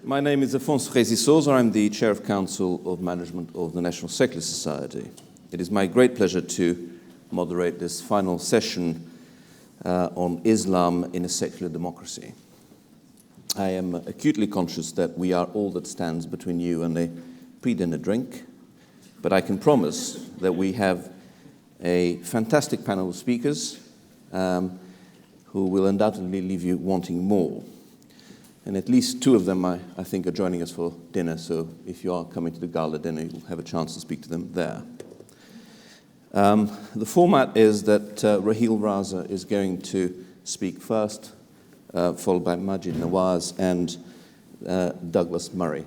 My name is Afonso Reis e Sousa. I'm the Chair of Council of Management of the National Secular Society. It is my great pleasure to moderate this final session on Islam in a secular democracy. I am acutely conscious that we are all that stands between you and a pre-dinner drink, but I can promise that we have a fantastic panel of speakers who will undoubtedly leave you wanting more. And at least two of them, I think, are joining us for dinner, so if you are coming to the gala dinner, you'll have a chance to speak to them there. The format is that Raheel Raza is going to speak first, followed by Majid Nawaz and Douglas Murray.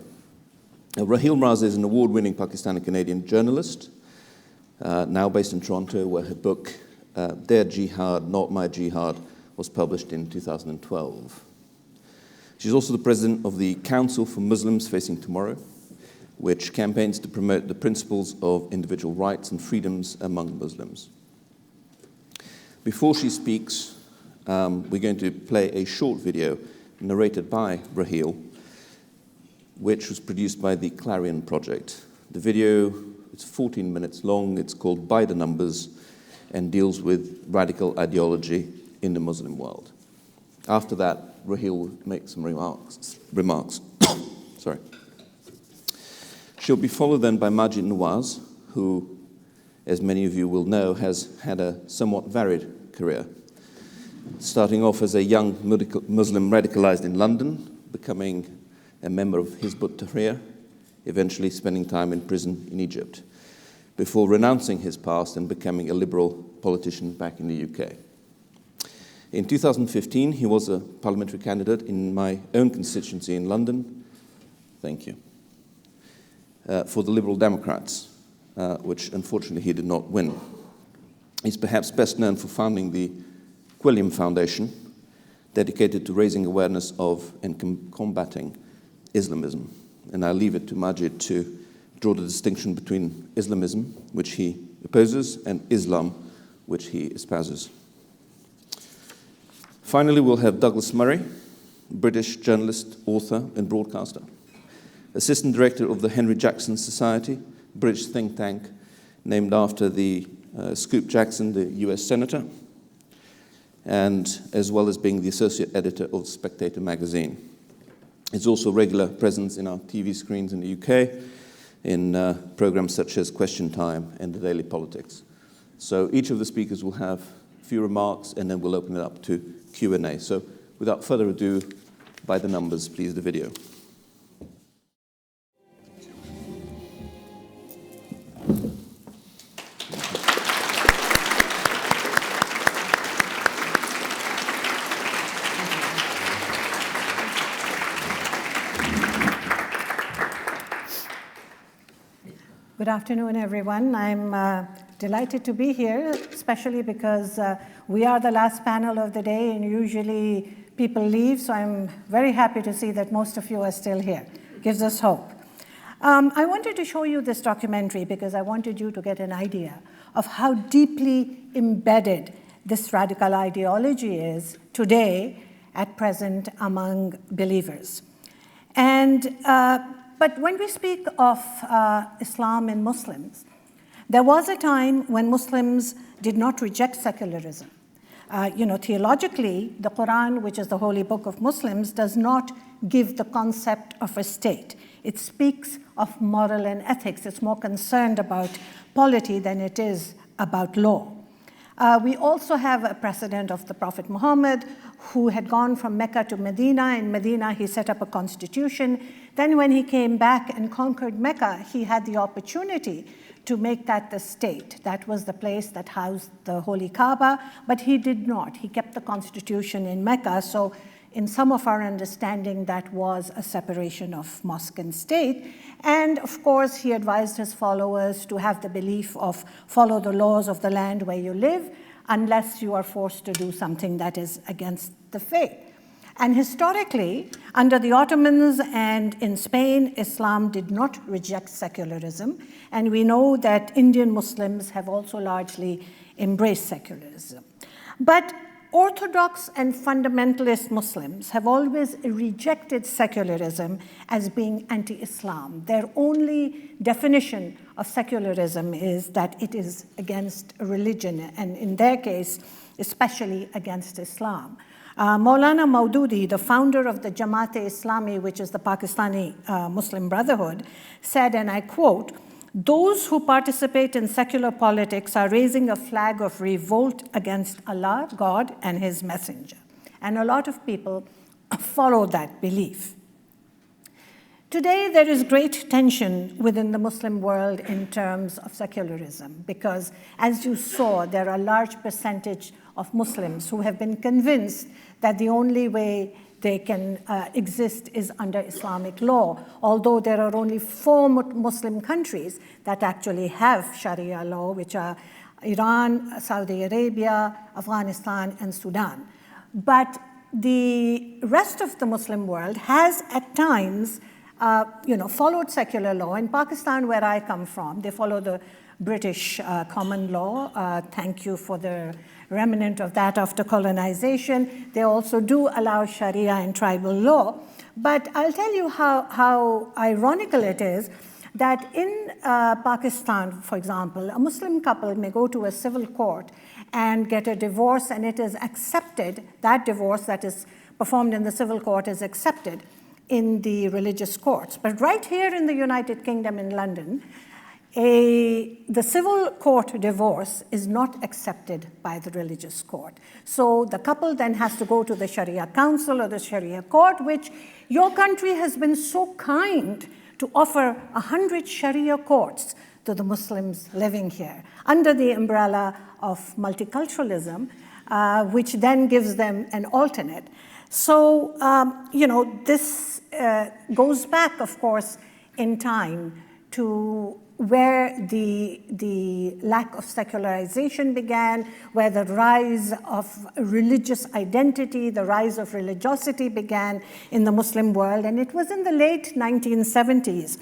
Raheel Raza is an award-winning Pakistani-Canadian journalist, now based in Toronto, where her book, Their Jihad, My Jihad, was published in 2012. She's also the president of the Council for Muslims Facing Tomorrowwhich, which campaigns to promote the principles of individual rights and freedoms among Muslims. Before she speaks, we're going to play a short video narrated by Raheel, which was produced by the Clarion Project. The video is 14 minutes long. It's called By the Numbers and deals with radical ideology in the Muslim world. After that, Raheel will make some remarks. Sorry. She'll be followed then by Majid Nawaz, who, as many of you will know, has had a somewhat varied career, starting off as a young Muslim radicalized in London, becoming a member of Hizb ut-Tahrir, eventually spending time in prison in Egypt, before renouncing his past and becoming a liberal politician back in the UK. In 2015, he was a parliamentary candidate in my own constituency in London, thank you, for the Liberal Democrats, which unfortunately he did not win. He's perhaps best known for founding the Quilliam Foundation, dedicated to raising awareness of and combating Islamism. And I'll leave it to Majid to draw the distinction between Islamism, which he opposes, and Islam, which he espouses. Finally, we'll have Douglas Murray, British journalist, author, and broadcaster, Assistant Director of the Henry Jackson Society, British think tank named after the Scoop Jackson, the US Senator, and as well as being the Associate Editor of Spectator magazine. He's also a regular presence in our TV screens in the UK, in programs such as Question Time and The Daily Politics. So each of the speakers will have a few remarks, and then we'll open it up to Q&A. So without further ado, by the numbers, please, the video. Good afternoon, everyone. I'm delighted to be here, especially because we are the last panel of the day, and usually people leave, so I'm very happy to see that most of you are still here. Gives us hope. I wanted to show you this documentary because I wanted you to get an idea of how deeply embedded this radical ideology is today, at present, among believers. But when we speak of Islam and Muslims, there was a time when Muslims did not reject secularism. Theologically, the Quran, which is the holy book of Muslims, does not give the concept of a state. It speaks of moral and ethics. It's more concerned about polity than it is about law. We also have a precedent of the Prophet Muhammad, who had gone from Mecca to Medina. In Medina, he set up a constitution. Then when he came back and conquered Mecca, he had the opportunity to make that the state. That was the place that housed the Holy Kaaba, but he did not. He kept the constitution in Mecca. So in some of our understanding, that was a separation of mosque and state. And of course, he advised his followers to have the belief of follow the laws of the land where you live, unless you are forced to do something that is against the faith. And historically, under the Ottomans and in Spain, Islam did not reject secularism. And we know that Indian Muslims have also largely embraced secularism. But Orthodox and fundamentalist Muslims have always rejected secularism as being anti-Islam. Their only definition of secularism is that it is against religion, and in their case, especially against Islam. Maulana Maududi, the founder of the Jamaat-e-Islami, which is the Pakistani Muslim Brotherhood, said, and I quote, "Those who participate in secular politics are raising a flag of revolt against Allah, God, and His Messenger." And a lot of people follow that belief. Today, there is great tension within the Muslim world in terms of secularism, because as you saw, there are a large percentage of Muslims who have been convinced that the only way they can exist is under Islamic law, although there are only 4 Muslim countries that actually have Sharia law, which are Iran, Saudi Arabia, Afghanistan, and Sudan. But the rest of the Muslim world has at times followed secular law. In Pakistan, where I come from, they follow the British common law. Thank you for the remnant of that after colonization. They also do allow Sharia and tribal law. But I'll tell you how ironical it is that in Pakistan, for example, a Muslim couple may go to a civil court and get a divorce, and it is accepted, that divorce that is performed in the civil court is accepted in the religious courts. But right here in the United Kingdom in London, the civil court divorce is not accepted by the religious court. So the couple then has to go to the Sharia Council or the Sharia court, which your country has been so kind to offer 100 Sharia courts to the Muslims living here under the umbrella of multiculturalism, which then gives them an alternate. So, this goes back, of course, in time to where the lack of secularization began, where the rise of religious identity, the rise of religiosity began in the Muslim world. And it was in the late 1970s,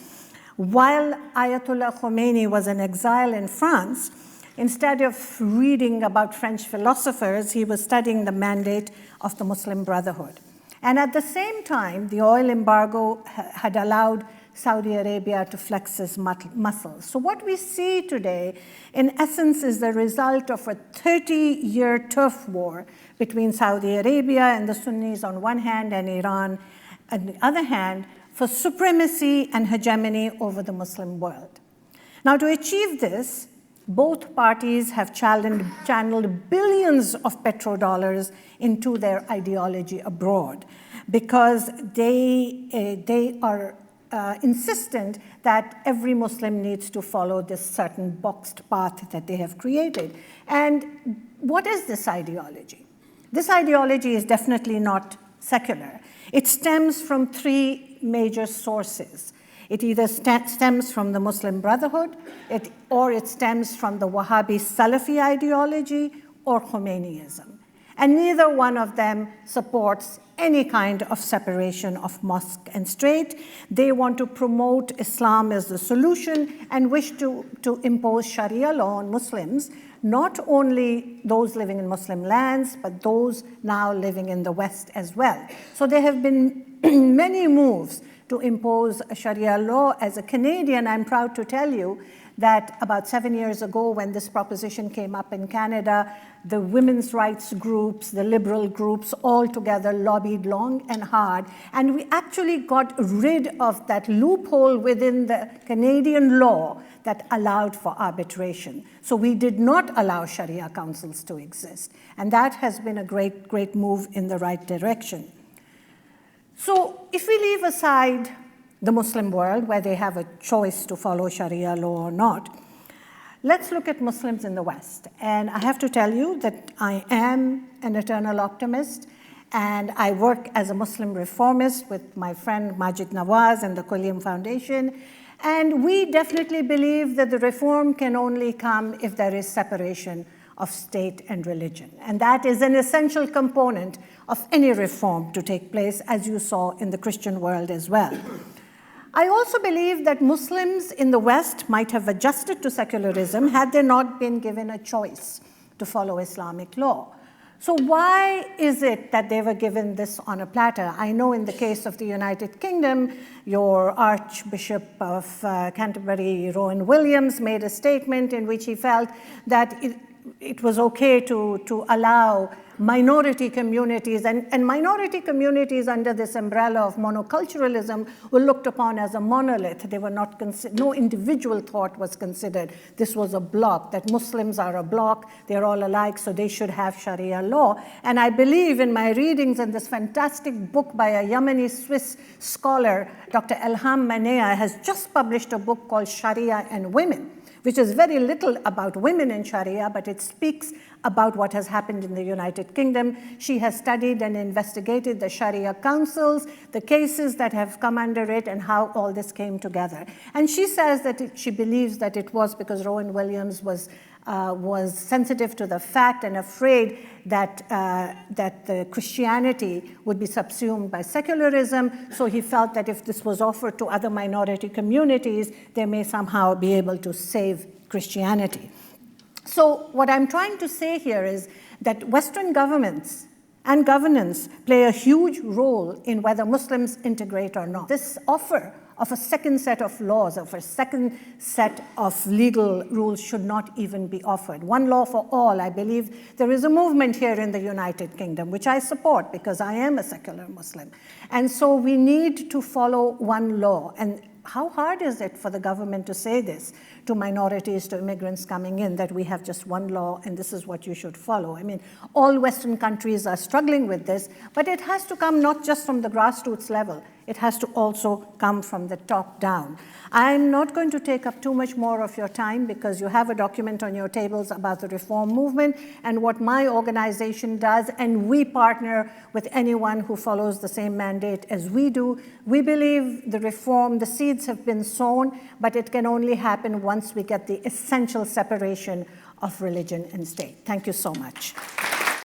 while Ayatollah Khomeini was in exile in France, instead of reading about French philosophers, he was studying the mandate of the Muslim Brotherhood. And at the same time, the oil embargo had allowed Saudi Arabia to flex its muscles. So what we see today, in essence, is the result of a 30-year turf war between Saudi Arabia and the Sunnis on one hand and Iran on the other hand for supremacy and hegemony over the Muslim world. Now, to achieve this, both parties have channeled billions of petrodollars into their ideology abroad because they are insistent that every Muslim needs to follow this certain boxed path that they have created. And what is this ideology? This ideology is definitely not secular. It stems from 3 major sources. It either stems from the Muslim Brotherhood, or it stems from the Wahhabi Salafi ideology, or Khomeiniism. And neither one of them supports any kind of separation of mosque and state. They want to promote Islam as the solution and wish to impose Sharia law on Muslims, not only those living in Muslim lands, but those now living in the West as well. So there have been many moves to impose a Sharia law. As a Canadian, I'm proud to tell you that about 7 years ago, when this proposition came up in Canada, the women's rights groups, the liberal groups, all together lobbied long and hard. And we actually got rid of that loophole within the Canadian law that allowed for arbitration. So we did not allow Sharia councils to exist. And that has been a great, great move in the right direction. So if we leave aside the Muslim world, where they have a choice to follow Sharia law or not, let's look at Muslims in the West. And I have to tell you that I am an eternal optimist, and I work as a Muslim reformist with my friend Majid Nawaz and the Quilliam Foundation. And we definitely believe that the reform can only come if there is separation of state and religion. And that is an essential component of any reform to take place, as you saw in the Christian world as well. I also believe that Muslims in the West might have adjusted to secularism had they not been given a choice to follow Islamic law. So why is it that they were given this on a platter? I know in the case of the United Kingdom, your Archbishop of Canterbury, Rowan Williams, made a statement in which he felt that it was okay to allow minority communities, and minority communities under this umbrella of monoculturalism were looked upon as a monolith. They were not no individual thought was considered. This was a block, that Muslims are a block, they're all alike, so they should have Sharia law. And I believe in my readings in this fantastic book by a Yemeni-Swiss scholar, Dr. Elham Manea, has just published a book called Sharia and Women, which is very little about women in Sharia, but it speaks about what has happened in the United Kingdom. She has studied and investigated the Sharia councils, the cases that have come under it, and how all this came together. And she says that she believes that it was because Rowan Williams was sensitive to the fact and afraid that the Christianity would be subsumed by secularism. So he felt that if this was offered to other minority communities, they may somehow be able to save Christianity. So what I'm trying to say here is that Western governments and governance play a huge role in whether Muslims integrate or not. This offer of a second set of laws, of a second set of legal rules should not even be offered. One law for all, I believe there is a movement here in the United Kingdom, which I support because I am a secular Muslim. And so we need to follow one law. And how hard is it for the government to say this to minorities, to immigrants coming in, that we have just one law and this is what you should follow? I mean, all Western countries are struggling with this, but it has to come not just from the grassroots level. It has to also come from the top down. I'm not going to take up too much more of your time because you have a document on your tables about the reform movement and what my organization does, and we partner with anyone who follows the same mandate as we do. We believe the reform, the seeds have been sown, but it can only happen once we get the essential separation of religion and state. Thank you so much.